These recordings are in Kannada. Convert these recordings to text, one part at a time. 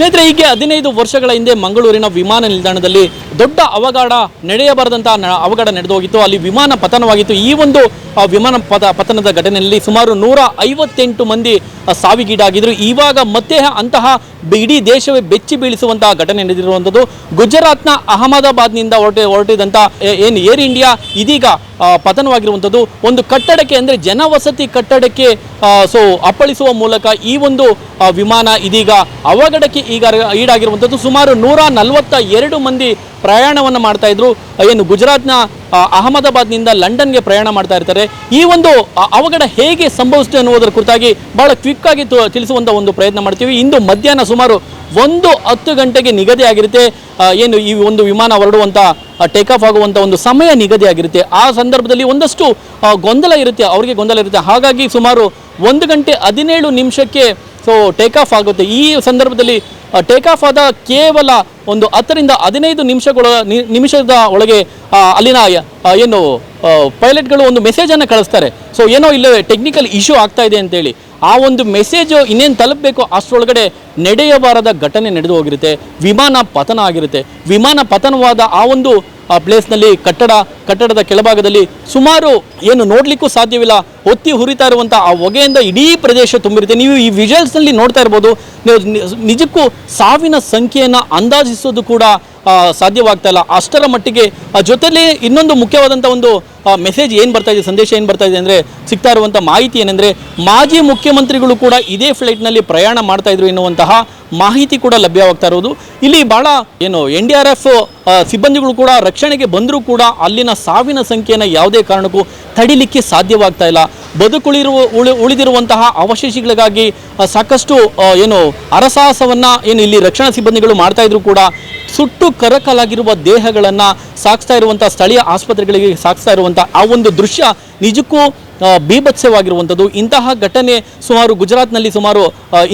ಸ್ನೇಹಿತರೆ, ಹೀಗೆ 15 ವರ್ಷಗಳ ಹಿಂದೆ ಮಂಗಳೂರಿನ ವಿಮಾನ ನಿಲ್ದಾಣದಲ್ಲಿ ದೊಡ್ಡ ಅವಘಡ ನಡೆಯಬಾರದಂತಹ ಅವಘಡ ನಡೆದು ಹೋಗಿತ್ತು. ಅಲ್ಲಿ ವಿಮಾನ ಪತನವಾಗಿತ್ತು. ಈ ಒಂದು ವಿಮಾನ ಪತನದ ಘಟನೆಯಲ್ಲಿ ಸುಮಾರು 158 ಮಂದಿ ಸಾವಿಗೀಡಾಗಿದ್ರು. ಇವಾಗ ಮತ್ತೆ ಅಂತಹ ಇಡೀ ದೇಶವೇ ಬೆಚ್ಚಿ ಬೀಳಿಸುವಂತಹ ಘಟನೆ ನಡೆದಿರುವಂಥದ್ದು. ಗುಜರಾತ್ನ ಅಹಮದಾಬಾದ್ನಿಂದ ಹೊರಟಿದಂಥ ಏನು ಏರ್ ಇಂಡಿಯಾ ಇದೀಗ ಪತನವಾಗಿರುವಂಥದ್ದು. ಒಂದು ಕಟ್ಟಡಕ್ಕೆ ಅಂದರೆ ಜನವಸತಿ ಕಟ್ಟಡಕ್ಕೆ ಅಪ್ಪಳಿಸುವ ಮೂಲಕ ಈ ಒಂದು ವಿಮಾನ ಇದೀಗ ಅವಘಡಕ್ಕೆ ಈಡಾಗಿರುವಂಥದ್ದು. ಸುಮಾರು 142 ಮಂದಿ ಪ್ರಯಾಣವನ್ನು ಮಾಡ್ತಾ ಇದ್ರು. ಏನು ಗುಜರಾತ್ನ ಅಹಮದಾಬಾದ್ನಿಂದ ಲಂಡನ್ಗೆ ಪ್ರಯಾಣ ಮಾಡ್ತಾ ಇರ್ತಾರೆ. ಈ ಒಂದು ಅವಘಡ ಹೇಗೆ ಸಂಭವಿಸಿದೆ ಅನ್ನುವುದರ ಕುರಿತಾಗಿ ಬಹಳ ಕ್ವಿಕ್ ಆಗಿ ತಿಳಿಸುವಂಥ ಒಂದು ಪ್ರಯತ್ನ ಮಾಡ್ತೀವಿ. ಇಂದು ಮಧ್ಯಾಹ್ನ ಸುಮಾರು 1:10 ಗಂಟೆಗೆ ನಿಗದಿಯಾಗಿರುತ್ತೆ. ಏನು ಈ ಒಂದು ವಿಮಾನ ಹೊರಡುವಂಥ ಟೇಕ್ ಆಫ್ ಆಗುವಂಥ ಒಂದು ಸಮಯ ನಿಗದಿಯಾಗಿರುತ್ತೆ. ಆ ಸಂದರ್ಭದಲ್ಲಿ ಒಂದಷ್ಟು ಗೊಂದಲ ಇರುತ್ತೆ. ಹಾಗಾಗಿ ಸುಮಾರು 1:17 ಟೇಕ್ ಆಫ್ ಆಗುತ್ತೆ. ಈ ಸಂದರ್ಭದಲ್ಲಿ ಟೇಕ್ ಆಫ್ ಆದ ಕೇವಲ ಒಂದು 10 ರಿಂದ 15 ನಿಮಿಷದ ಒಳಗೆ ಅಲ್ಲಿನ ಏನು ಪೈಲಟ್ಗಳು ಒಂದು ಮೆಸೇಜನ್ನು ಕಳಿಸ್ತಾರೆ. ಏನೋ ಇಲ್ಲೇ ಟೆಕ್ನಿಕಲ್ ಇಶ್ಯೂ ಆಗ್ತಾ ಇದೆ ಅಂತೇಳಿ. ಆ ಒಂದು ಮೆಸೇಜು ಇನ್ನೇನು ತಲುಪಬೇಕು ಅಷ್ಟರೊಳಗಡೆ ನಡೆಯಬಾರದ ಘಟನೆ ನಡೆದು ಹೋಗಿರುತ್ತೆ. ವಿಮಾನ ಪತನ ಆಗಿರುತ್ತೆ. ವಿಮಾನ ಪತನವಾದ ಆ ಒಂದು ಪ್ಲೇಸ್ನಲ್ಲಿ ಕಟ್ಟಡದ ಕೆಳಭಾಗದಲ್ಲಿ ಸುಮಾರು ಏನು ನೋಡಲಿಕ್ಕೂ ಸಾಧ್ಯವಿಲ್ಲ, ಹೊತ್ತಿ ಹುರಿತಾ ಇರುವಂಥ ಆ ಹೊಗೆಯಿಂದ ಇಡೀ ಪ್ರದೇಶ ತುಂಬಿರುತ್ತೆ. ನೀವು ಈ ವಿಜುವಲ್ಸ್ನಲ್ಲಿ ನೋಡ್ತಾ ಇರ್ಬೋದು. ನಿಜಕ್ಕೂ ಸಾವಿನ ಸಂಖ್ಯೆಯನ್ನು ಅಂದಾಜಿಸೋದು ಕೂಡ ಸಾಧ್ಯವಾಗ್ತಾ ಇಲ್ಲ. ಅಷ್ಟರ ಮಟ್ಟಿಗೆ ಜೊತೆಲಿ ಇನ್ನೊಂದು ಮುಖ್ಯವಾದಂಥ ಒಂದು ಮೆಸೇಜ್ ಏನು ಬರ್ತಾ ಇದೆ, ಸಂದೇಶ ಏನು ಬರ್ತಾ ಇದೆ ಅಂದರೆ, ಸಿಗ್ತಾ ಇರುವಂಥ ಮಾಹಿತಿ ಏನೆಂದರೆ, ಮಾಜಿ ಮುಖ್ಯಮಂತ್ರಿಗಳು ಕೂಡ ಇದೇ ಫ್ಲೈಟ್ನಲ್ಲಿ ಪ್ರಯಾಣ ಮಾಡ್ತಾ ಇದ್ರು ಎನ್ನುವಂತಹ ಮಾಹಿತಿ ಕೂಡ ಲಭ್ಯವಾಗ್ತಾ ಇರೋದು. ಇಲ್ಲಿ ಬಹಳ ಏನು NDRF ಸಿಬ್ಬಂದಿಗಳು ಕೂಡ ರಕ್ಷಣೆಗೆ ಬಂದರೂ ಕೂಡ ಅಲ್ಲಿನ ಸಾವಿನ ಸಂಖ್ಯೆಯನ್ನು ಯಾವುದೇ ಕಾರಣಕ್ಕೂ ತಡಿಲಿಕ್ಕೆ ಸಾಧ್ಯವಾಗ್ತಾ ಇಲ್ಲ. ಉಳಿದಿರುವಂತಹ ಅವಶೇಷಗಳಿಗಾಗಿ ಸಾಕಷ್ಟು ಏನು ಹರಸಾಹಸವನ್ನು ಇಲ್ಲಿ ರಕ್ಷಣಾ ಸಿಬ್ಬಂದಿಗಳು ಮಾಡ್ತಾ ಇದ್ರು ಕೂಡ ಸುಟ್ಟು ಕರಕಲಾಗಿರುವ ದೇಹಗಳನ್ನು ಸಾಗಿಸ್ತಾ ಇರುವಂಥ ಸ್ಥಳೀಯ ಆಸ್ಪತ್ರೆಗಳಿಗೆ ಸಾಗಿಸ್ತಾ ಇರುವಂಥ ಆ ಒಂದು ದೃಶ್ಯ ನಿಜಕ್ಕೂ ಬೀಭತ್ಸವಾಗಿರುವಂಥದ್ದು. ಇಂತಹ ಘಟನೆ ಗುಜರಾತ್ನಲ್ಲಿ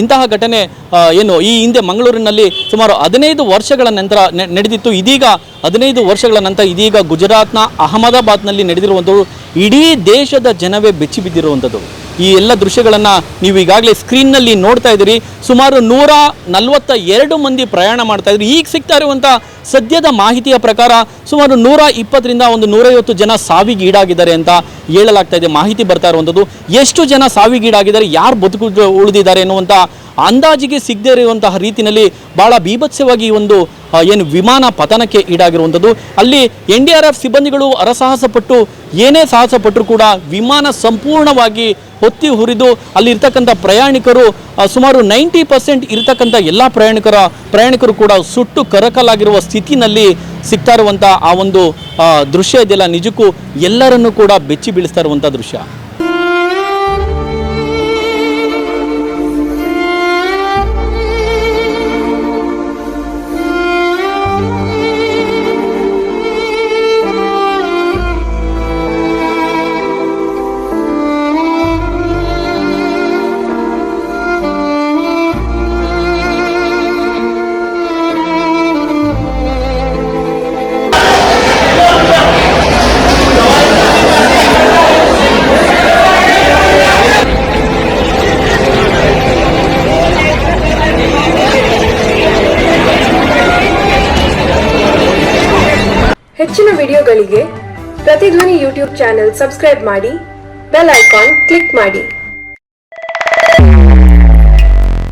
ಇಂತಹ ಘಟನೆ ಈ ಹಿಂದೆ ಮಂಗಳೂರಿನಲ್ಲಿ ಸುಮಾರು 15 ವರ್ಷಗಳ ನಂತರ ನಡೆದಿತ್ತು. ಇದೀಗ 15 ವರ್ಷಗಳ ನಂತರ ಇದೀಗ ಗುಜರಾತ್ನ ಅಹಮದಾಬಾದ್ನಲ್ಲಿ ನಡೆದಿರುವಂಥದ್ದು. ಇಡೀ ದೇಶದ ಜನವೇ ಬೆಚ್ಚಿ ಬಿದ್ದಿರುವಂಥದ್ದು. ಈ ಎಲ್ಲ ದೃಶ್ಯಗಳನ್ನು ನೀವು ಈಗಾಗಲೇ ಸ್ಕ್ರೀನ್ನಲ್ಲಿ ನೋಡ್ತಾ ಇದ್ದೀರಿ. ಸುಮಾರು 142 ಮಂದಿ ಪ್ರಯಾಣ ಮಾಡ್ತಾ ಇದ್ರು. ಈಗ ಸಿಗ್ತಾ ಇರುವಂಥ ಸದ್ಯದ ಮಾಹಿತಿಯ ಪ್ರಕಾರ ಸುಮಾರು 120 ರಿಂದ 150 ಜನ ಸಾವಿಗೀಡಾಗಿದ್ದಾರೆ ಅಂತ ಹೇಳಲಾಗ್ತಾ ಇದೆ. ಮಾಹಿತಿ ಬರ್ತಾ ಇರುವಂಥದ್ದು. ಎಷ್ಟು ಜನ ಸಾವಿಗೀಡಾಗಿದ್ದಾರೆ, ಯಾರು ಉಳಿದಿದ್ದಾರೆ ಎನ್ನುವಂಥ ಅಂದಾಜಿಗೆ ಸಿಗದೇ ಇರುವಂತಹ ರೀತಿಯಲ್ಲಿ ಬಹಳ ಬೀಭತ್ಸವಾಗಿ ಈ ಒಂದು ಏನು ವಿಮಾನ ಪತನಕ್ಕೆ ಈಡಾಗಿರುವಂಥದ್ದು. ಅಲ್ಲಿ NDRF ಸಿಬ್ಬಂದಿಗಳು ಏನೇ ಸಾಹಸ ಪಟ್ಟರು ಕೂಡ ವಿಮಾನ ಸಂಪೂರ್ಣವಾಗಿ ಹೊತ್ತಿ ಹುರಿದು ಅಲ್ಲಿ ಇರ್ತಕ್ಕಂಥ ಪ್ರಯಾಣಿಕರು ಸುಮಾರು 90% ಇರತಕ್ಕಂಥ ಎಲ್ಲ ಪ್ರಯಾಣಿಕರು ಕೂಡ ಸುಟ್ಟು ಕರಕಲಾಗಿರುವ ಸ್ಥಿತಿನಲ್ಲಿ ಸಿಗ್ತಾ ಇರುವಂಥ ಆ ಒಂದು ದೃಶ್ಯ ಇದೆಯಲ್ಲ, ನಿಜಕ್ಕೂ ಎಲ್ಲರನ್ನೂ ಕೂಡ ಬೆಚ್ಚಿ ಬೀಳಿಸ್ತಾ ಇರುವಂಥ ದೃಶ್ಯ. ಹೆಚ್ಚಿನ ವಿಡಿಯೋಗಳಿಗೆ ಪ್ರತಿಧ್ವನಿ ಯೂಟ್ಯೂಬ್ ಚಾನೆಲ್ ಸಬ್ಸ್ಕ್ರೈಬ್ ಮಾಡಿ, ಬೆಲ್ ಐಕಾನ್ ಕ್ಲಿಕ್ ಮಾಡಿ.